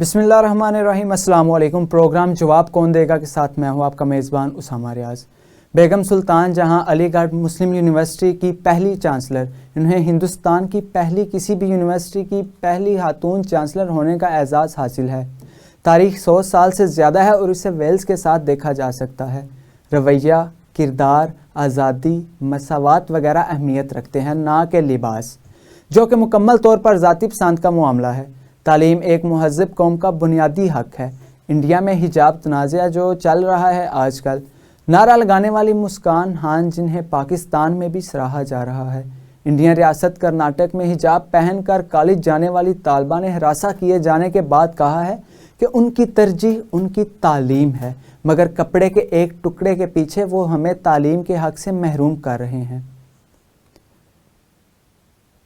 बिस्मिल्लाहिर्रहमानिर्रहीम। अस्सलाम वालेकुम। प्रोग्राम जवाब कौन देगा के साथ मैं हूँ आपका मेज़बान उसामा रियाज। बेगम सुल्तान जहाँ अलीगढ़ मुस्लिम यूनिवर्सिटी की पहली चांसलर, इन्हें हिंदुस्तान की पहली किसी भी यूनिवर्सिटी की पहली खातून चांसलर होने का एजाज़ हासिल है। तारीख 100 साल से ज़्यादा है और इसे वेल्स के साथ देखा जा सकता है। रवैया, किरदार, आज़ादी, मसावात वगैरह अहमियत रखते हैं, ना कि लिबास, जो कि मुकम्मल तौर पर ज़ाती पसंद का मामला है। तालीम एक महज़ब कौम का बुनियादी हक़ है। इंडिया में हिजाब तनाज़ा जो चल रहा है आजकल, नारा लगाने वाली मुस्कान खान जिन्हें पाकिस्तान में भी सराहा जा रहा है। इंडियन रियासत कर्नाटक में हिजाब पहनकर कॉलेज जाने वाली तालबा ने हरासा किए जाने के बाद कहा है कि उनकी तरजीह उनकी तालीम है, मगर कपड़े के एक टुकड़े के पीछे वो हमें तालीम के हक़ से महरूम कर रहे हैं।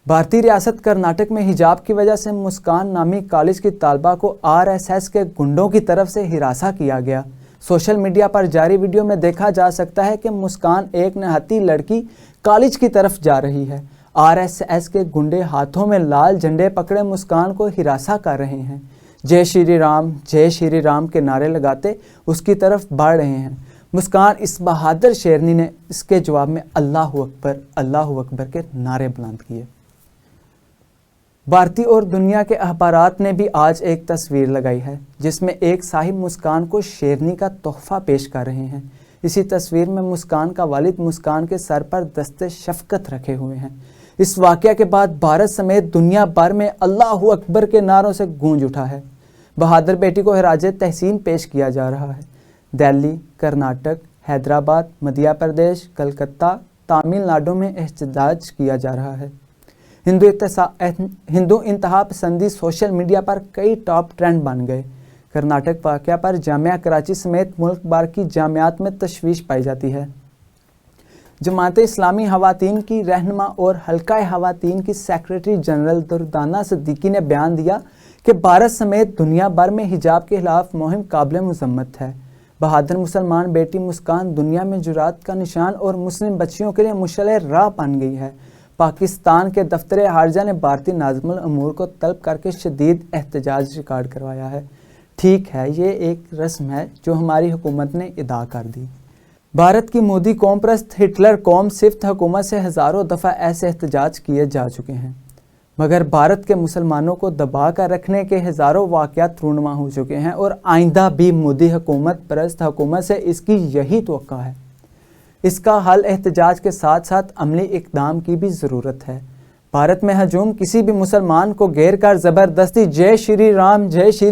भारतीय रियासत कर्नाटक में हिजाब की वजह से मुस्कान नामी कॉलेज की तालबा को आरएसएस के गुंडों की तरफ से हिरासा किया गया। सोशल मीडिया पर जारी वीडियो में देखा जा सकता है कि मुस्कान एक निहत्थी लड़की कॉलेज की तरफ जा रही है। आरएसएस के गुंडे हाथों में लाल झंडे पकड़े मुस्कान को हिरासा कर रहे हैं। जय श्री राम के नारे लगाते उसकी तरफ बढ़ रहे हैं। मुस्कान इस बहादुर शेरनी ने इसके जवाब में अल्लाहू अकबर के नारे बुलंद किए। भारतीय और दुनिया के अखबारात ने भी आज एक तस्वीर लगाई है जिसमें एक साहिब मुस्कान को शेरनी का तोहफा पेश कर रहे हैं। इसी तस्वीर में मुस्कान का वालिद मुस्कान के सर पर दस्ते शफकत रखे हुए हैं। इस वाक़या के बाद भारत समेत दुनिया भर में अल्लाहू अकबर के नारों से गूंज उठा है। बहादुर बेटी को खिराज तहसीन पेश किया जा रहा है। दिल्ली, कर्नाटक, हैदराबाद, मध्य प्रदेश, कलकत्ता, तमिलनाडु में एहतजाज किया जा रहा है। हिंदू इंतहा पसंदी सोशल मीडिया पर कई टॉप ट्रेंड बन गए। कर्नाटक वाक़या पर जामिया कराची समेत मुल्क भर की जामियात में तशवीश पाई जाती है। जमात इस्लामी खवातीन की रहनुमा और हल्का खवातीन की सेक्रेटरी जनरल दुर्दाना सिद्दीकी ने बयान दिया कि भारत समेत दुनिया भर में हिजाब के खिलाफ मुहिम काबिल मज़म्मत है। बहादुर मुसलमान बेटी मुस्कान दुनिया में जुरात का निशान और मुस्लिम बच्चियों के लिए मुशअल राह बन गई है। पाकिस्तान के दफ्तर हारजा ने भारतीय नाज़िमुल अमूर को तलब करके शदीद एहतजाज रिकॉर्ड करवाया है। ठीक है, ये एक रस्म है जो हमारी हुकूमत ने अदा कर दी। भारत की मोदी कौम परस्त हिटलर कौम सिफ्त हुकूमत से हज़ारों दफ़ा ऐसे एहतजाज किए जा चुके हैं, मगर भारत के मुसलमानों को दबा कर रखने के हज़ारों वाक़यात रूनुमा हो चुके हैं और आइंदा भी मोदी हुकूमत परस्त हुकूमत से इसकी यही तवक्को है। इसका हल एहतजाज के साथ साथ अमली इक़दाम की भी ज़रूरत है। भारत में हजूम किसी भी मुसलमान को घेर कर ज़बरदस्ती जय श्री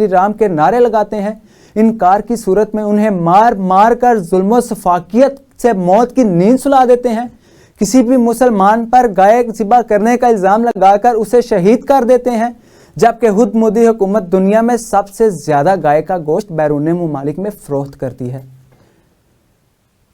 राम के नारे लगाते हैं। इनकार की सूरत में उन्हें मार मार कर जुल्म सफाकियत से मौत की नींद सुला देते हैं। किसी भी मुसलमान पर गाय ज़िबा करने का इल्ज़ाम लगाकर उसे शहीद कर देते हैं, जबकि खुद मोदी हुकूमत दुनिया में सबसे ज़्यादा गाय का गोश्त बैरून मुमालिक में फ़रोख्त करती है।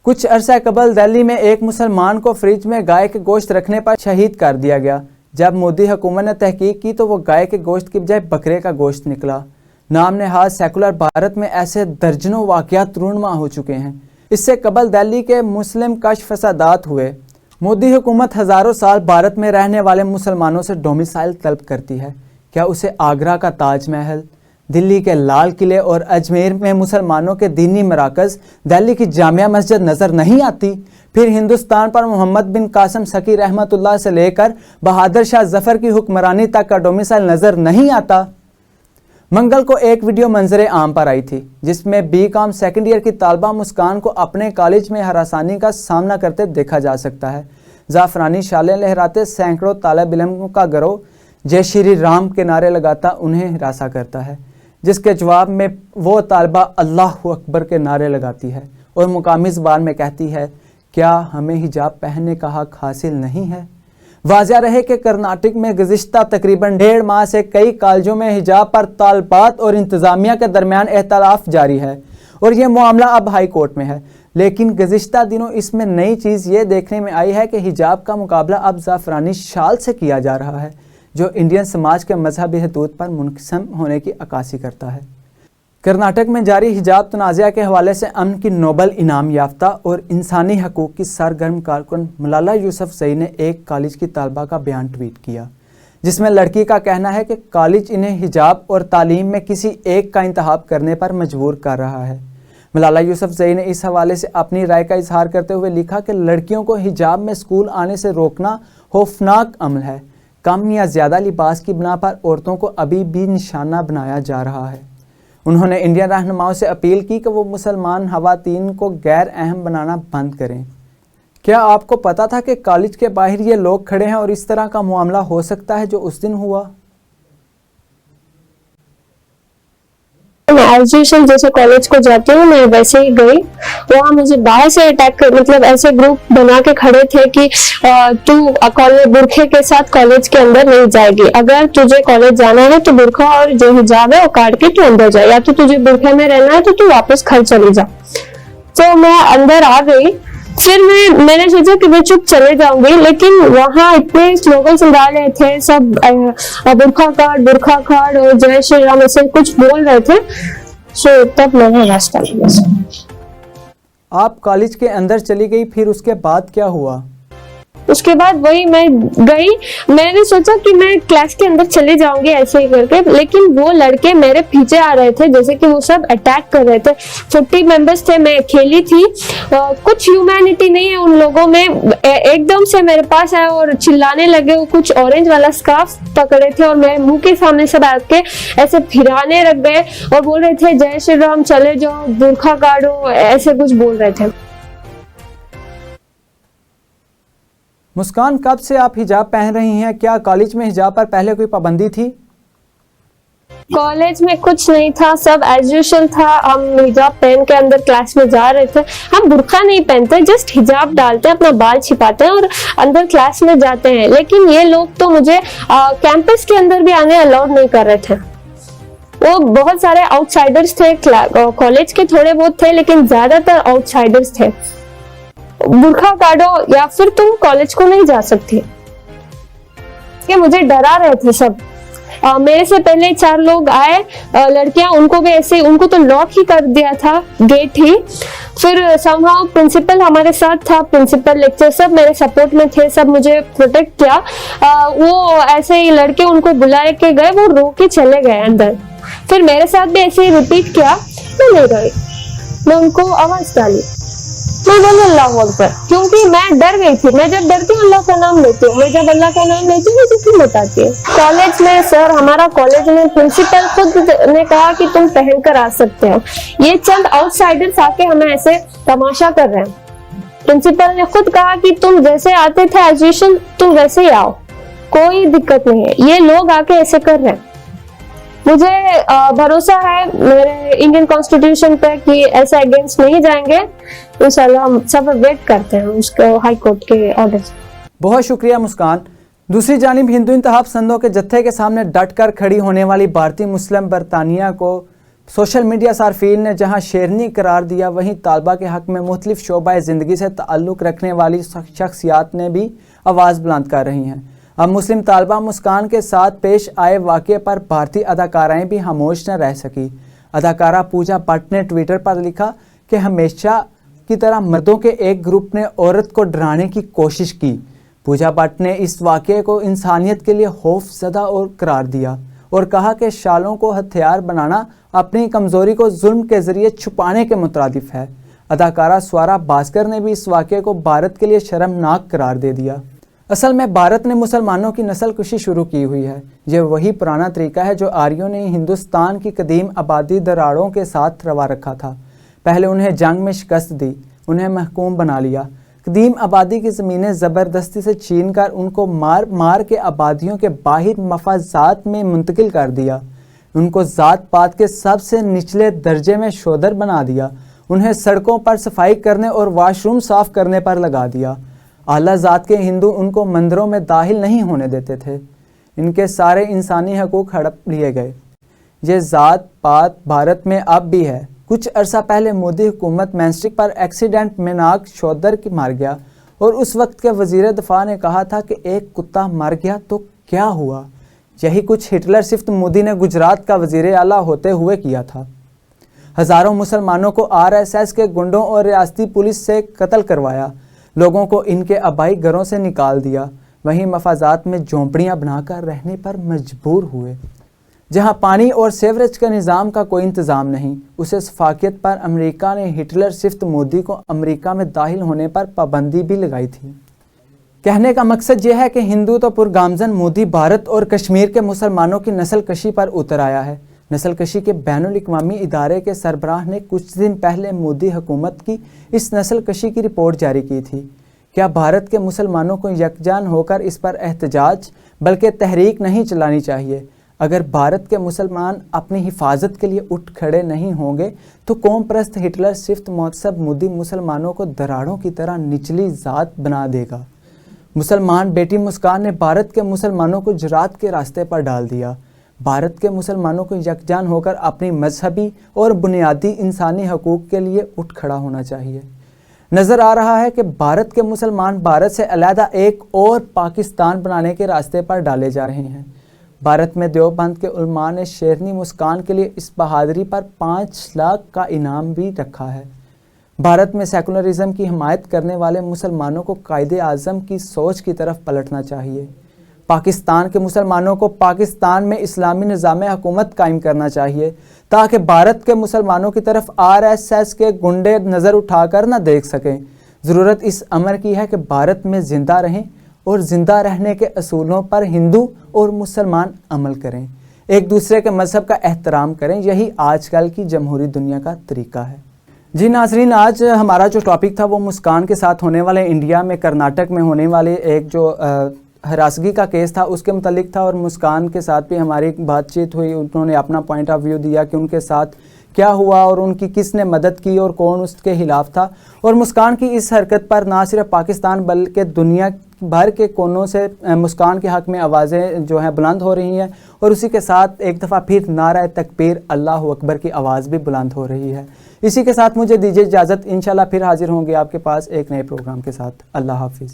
कुछ अरसा कबल दिल्ली में एक मुसलमान को फ्रिज में गाय के गोश्त रखने पर शहीद कर दिया गया। जब मोदी हुकूमत ने तहकीक की तो वो गाय के गोश्त की बजाय बकरे का गोश्त निकला। नाम नहाज सेकुलर भारत में ऐसे दर्जनों वाक़यात रूनुमा हो चुके हैं। इससे कबल दिल्ली के मुस्लिम कश फसादात हुए। मोदी हुकूमत हज़ारों साल भारत में रहने वाले मुसलमानों से डोमिसाइल तलब करती है। क्या उसे आगरा का ताजमहल, दिल्ली के लाल किले और अजमेर में मुसलमानों के दीनी मराकज़, दिल्ली की जामिया मस्जिद नज़र नहीं आती? फिर हिंदुस्तान पर मोहम्मद बिन कासिम सकी रहमतुल्लाह से लेकर बहादुर शाह जफ़र की हुक्मरानी तक का डोमिसाइल नज़र नहीं आता? मंगल को एक वीडियो मंजर आम पर आई थी जिसमें बीकॉम सेकेंड ईयर की तालबा मुस्कान को अपने कॉलेज में हरासानी का सामना करते देखा जा सकता है। ज़ाफ़रानी शालें लहराते सैकड़ों तालिब इल्म का गिरोह जय श्री राम के नारे लगाता उन्हें हिरासा करता है, जिसके जवाब में वो तालिबा अल्लाहू अकबर के नारे लगाती है और मुकामी ज़बान में कहती है, क्या हमें हिजाब पहनने का हक़ हासिल नहीं है? वाज़िह रहे कि कर्नाटक में गुज़िश्ता तकरीबन 1.5 माह से कई कॉलेजों में हिजाब पर तालबात और इंतज़ामिया के दरमियान इख्तिलाफ जारी है और ये मामला अब हाई कोर्ट में है। लेकिन गुज़िश्ता दिनों इसमें नई चीज़ ये देखने में आई है कि हिजाब का मुकाबला अब ज़ाफ़रानी शाल से किया जा रहा है, जो इंडियन समाज के मजहबी हदूद पर मुनक़सम होने की अक्कासी करता है। कर्नाटक में जारी हिजाब तनाज़ा के हवाले से अमन की नोबल इनाम याफ्ता और इंसानी हकूक़ की सरगर्म कारकुन मलाला यूसुफ़ज़ई ने एक कॉलेज की तालबा का बयान ट्वीट किया। جس میں لڑکی کا کہنا ہے کہ کالج انہیں حجاب اور تعلیم میں کسی ایک کا انتخاب کرنے پر مجبور کر رہا ہے۔ ملالہ یوسفزئی نے اس حوالے سے اپنی رائے کا اظہار کرتے ہوئے لکھا کہ لڑکیوں کو حجاب میں اسکول آنے سے روکنا خوفناک عمل ہے۔ کم یا زیادہ لباس کی بنا پر عورتوں کو ابھی بھی نشانہ بنایا جا رہا ہے۔ انہوں نے انڈین رہنماؤں سے اپیل کی کہ وہ مسلمان خواتین کو غیر اہم بنانا بند کریں۔ کیا آپ کو پتا تھا کہ کالج کے باہر یہ لوگ کھڑے ہیں اور اس طرح کا معاملہ ہو سکتا ہے جو اس دن ہوا؟ میں ایز یوزول جیسے کالج کو جاتی ہوں میں ویسے ہی گئی، وہاں مجھے باہر سے اٹیک مطلب ایسے گروپ بنا کے کھڑے تھے کہ تو برقعے کے ساتھ کالج کے اندر نہیں جائے گی، اگر تجھے کالج جانا ہے تو برقعہ اور جو حجاب ہے وہ کاٹ کے تو اندر جائے، یا تو تجھے برقعے میں رہنا ہے تو واپس گھر چلی جا۔ تو میں اندر آ گئی، پھر میں نے سوچا کہ میں چپ چلے جاؤں گی، لیکن وہاں اتنے سلوگنس ڈالے تھے سب، برقعہ کاٹ اور جے شری رام ایسے کچھ بول رہے تھے، سو تب میں نے راستہ لیا۔ آپ کالج کے اندر چلی گئی، پھر اس کے بعد کیا ہوا؟ اس کے بعد وہی میں گئی، میں نے سوچا کہ میں کلاس کے اندر چلے جاؤں گی ایسے ہی کر کے، لیکن وہ لڑکے میرے پیچھے آ رہے تھے، جیسے کہ وہ سب اٹیک کر رہے تھے۔ 40 ممبرس تھے، میں اکیلی تھی، کچھ ہیومینٹی نہیں ہے ان لوگوں میں۔ ایک دم سے میرے پاس آئے اور چلانے لگے، وہ کچھ اورنج والا اسکارف پکڑے تھے اور میرے منہ کے سامنے سے بیٹھ کے ایسے پھرانے لگ گئے اور بول رہے تھے جے شری رام، چلے جاؤ، برقعہ کاٹو، ایسے کچھ بول رہے تھے۔ مسکان، کب سے آپ حجاب پہن رہی ہیں؟ کیا کالج میں حجاب پر پہلے کوئی پابندی تھی؟ کالج میں کچھ نہیں تھا، سب ایز یوزول تھا، ہم حجاب پہن کے اندر کلاس میں جا رہے تھے، ہم برقعہ نہیں پہنتے، جسٹ حجاب ڈالتے ہیں، اپنا بال چھپاتے ہیں اور اندر کلاس میں جاتے ہیں، لیکن یہ لوگ تو مجھے کیمپس کے اندر بھی آنے الاؤڈ نہیں کر رہے تھے۔ وہ بہت سارے آؤٹ سائڈرز تھے، کالج کے تھوڑے بہت تھے لیکن زیادہ تر آؤٹ سائڈرز تھے۔ برقعہ کاٹو یا پھر تم کالج کو نہیں جا سکتی، کہ مجھے ڈرا رہے تھے سب۔ میرے سے پہلے 4 لوگ آئے لڑکیاں، ان کو بھی ایسے، ان کو تو لاک ہی کر دیا تھا، گیٹ ہی۔ پھر سمہاؤ پرنسپل ہمارے ساتھ تھا، پرنسپل لیکچر سب میرے سپورٹ میں تھے، سب مجھے پروٹیکٹ کیا۔ وہ ایسے ہی لڑکے ان کو بلائے کے گئے، وہ رو کے چلے گئے اندر۔ پھر میرے ساتھ بھی ایسے ہی ریپیٹ کیا، میں نہیں گئی، میں ان کو آواز ڈالی، میں بولوں اللہ اکبر، کیونکہ میں ڈر گئی تھی۔ میں جب ڈرتی ہوں اللہ کا نام لیتی ہوں، میں جب اللہ کا نام لیتی ہوں مجھے کیوں بتاتی ہے۔ کالج میں سر، ہمارا کالج میں پرنسپل خود نے کہا کہ تم پہن کر آ سکتے ہو، یہ چند آؤٹ سائڈرز آ کے ہمیں ایسے تماشا کر رہے ہیں۔ پرنسپل نے خود کہا کہ تم جیسے آتے تھے ایز یوزول تم ویسے ہی آؤ، کوئی دقت نہیں ہے، یہ لوگ آ کے ایسے کر رہے ہیں۔ مجھے بھروسہ ہے میرے انڈین کانسٹیٹیوشن پہ کہ ایسے اگینسٹ نہیں جائیں گے، انشاءاللہ ہم سب ویٹ کرتے ہیں اس کے ہائی کورٹ کے آرڈر۔ بہت شکریہ مسکان۔ دوسری جانب ہندو انتخاب پسندوں کے جتھے کے سامنے ڈٹ کر کھڑی ہونے والی بھارتی مسلم برطانیہ کو سوشل میڈیا صارفین نے جہاں شیرنی قرار دیا، وہیں طالبہ کے حق میں مختلف شعبہ زندگی سے تعلق رکھنے والی شخصیات نے بھی آواز بلند کر رہی ہیں۔ اب مسلم طالبہ مسکان کے ساتھ پیش آئے واقعے پر بھارتی اداکارائیں بھی خاموش نہ رہ سکی۔ اداکارہ پوجا بٹ نے ٹویٹر پر لکھا کہ ہمیشہ کی طرح مردوں کے ایک گروپ نے عورت کو ڈرانے کی کوشش کی۔ پوجا بٹ نے اس واقعے کو انسانیت کے لیے خوف زدہ اور قرار دیا اور کہا کہ شالوں کو ہتھیار بنانا اپنی کمزوری کو ظلم کے ذریعے چھپانے کے مترادف ہے۔ اداکارہ سوارا بھاسکر نے بھی اس واقعے کو بھارت کے لیے شرمناک قرار دے دیا۔ اصل میں بھارت نے مسلمانوں کی نسل کشی شروع کی ہوئی ہے۔ یہ وہی پرانا طریقہ ہے جو آریوں نے ہندوستان کی قدیم آبادی دراڑوں کے ساتھ روا رکھا تھا۔ پہلے انہیں جنگ میں شکست دی، انہیں محکوم بنا لیا، قدیم آبادی کی زمینیں زبردستی سے چھین کر ان کو مار مار کے آبادیوں کے باہر مفازات میں منتقل کر دیا، ان کو ذات پات کے سب سے نچلے درجے میں شودر بنا دیا، انہیں سڑکوں پر صفائی کرنے اور واش روم صاف کرنے پر لگا دیا۔ اعلیٰ ذات کے ہندو ان کو مندروں میں داخل نہیں ہونے دیتے تھے، ان کے سارے انسانی حقوق ہڑپ لیے گئے۔ یہ ذات پات بھارت میں اب بھی ہے۔ کچھ عرصہ پہلے مودی حکومت مینسٹک پر ایکسیڈنٹ میں ناک شودر کی مار گیا اور اس وقت کے وزیر دفاع نے کہا تھا کہ ایک کتا مر گیا تو کیا ہوا۔ یہی کچھ ہٹلر صفت مودی نے گجرات کا وزیر اعلیٰ ہوتے ہوئے کیا تھا۔ ہزاروں مسلمانوں کو RSS کے گنڈوں اور ریاستی پولیس سے قتل کروایا، لوگوں کو ان کے آبائی گھروں سے نکال دیا، वहीं मफाजात में झोंपड़ियाँ बनाकर रहने पर मजबूर हुए। जहाँ पानी और सीवरेज का निज़ाम का कोई इंतज़ाम नहीं, उसे सफाकियत पर अमेरिका ने हिटलर सिफ्त मोदी को अमेरिका में दाखिल होने पर पाबंदी भी लगाई थी। कहने का मकसद यह है कि हिंदू तो पुरगामजन मोदी भारत और कश्मीर के मुसलमानों की नस्ल कशी पर उतर आया है। नस्ल कशी के बैनुल-अक़वामी इदारे के सरबराह ने कुछ दिन पहले मोदी हुकूमत की इस नस्ल कशी की रिपोर्ट जारी की थी। क्या भारत के मुसलमानों को यकजान होकर इस पर एहतजाज बल्कि तहरीक नहीं चलानी चाहिए? अगर भारत के मुसलमान अपनी हिफाजत के लिए उठ खड़े नहीं होंगे तो कौम परस्त हिटलर सिफ्त मौतसब मोदी मुसलमानों को दराड़ों की तरह निचली ज़ात बना देगा। मुसलमान बेटी मुस्कान ने भारत के मुसलमानों को जुरात के रास्ते पर डाल दिया। भारत के मुसलमानों को यकजान होकर अपनी मजहबी और बुनियादी इंसानी हकूक़ के लिए उठ खड़ा होना चाहिए। नज़र आ रहा है कि भारत के मुसलमान भारत से अलहदा एक और पाकिस्तान बनाने के रास्ते पर डाले जा रहे हैं। भारत में देवबंद के उलमा ने शेरनी मुस्कान के लिए इस बहादुरी पर 5 लाख का इनाम भी रखा है। भारत में सेकुलरिज्म की हिमायत करने वाले मुसलमानों को कायदे आज़म की सोच की तरफ पलटना चाहिए। पाकिस्तान के मुसलमानों को पाकिस्तान में इस्लामी निज़ाम हुकूमत कायम करना चाहिए ताकि भारत के मुसलमानों की तरफ RSS के गुंडे नज़र उठाकर न देख सकें। ज़रूरत इस अमर की है कि भारत में ज़िंदा रहें और ज़िंदा रहने के असूलों पर हिंदू और मुसलमान अमल करें, एक दूसरे के मज़हब का एहतराम करें। यही आजकल की जमहूरी दुनिया का तरीका है। जी नाज़रीन, आज हमारा जो टॉपिक था वो मुस्कान के साथ होने वाले इंडिया में कर्नाटक में होने वाले एक जो हरासगी का केस था उसके मुतालिक था, और मुस्कान के साथ भी हमारी बातचीत हुई। उन्होंने अपना पॉइंट ऑफ व्यू दिया कि उनके साथ क्या हुआ और उनकी किसने मदद की और कौन उसके खिलाफ था। और मुस्कान की इस हरकत पर ना सिर्फ पाकिस्तान बल्कि दुनिया भर के कोनों से मुस्कान के हक़ में आवाज़ें जो हैं बुलंद हो रही हैं, और उसी के साथ एक दफ़ा फिर नारा तकबीर अल्लाह अकबर की आवाज़ भी बुलंद हो रही है। इसी के साथ मुझे दीजिए इजाज़त। इंशाल्लाह फिर हाजिर होंगे आपके पास एक नए प्रोग्राम के साथ। अल्लाह हाफिज़।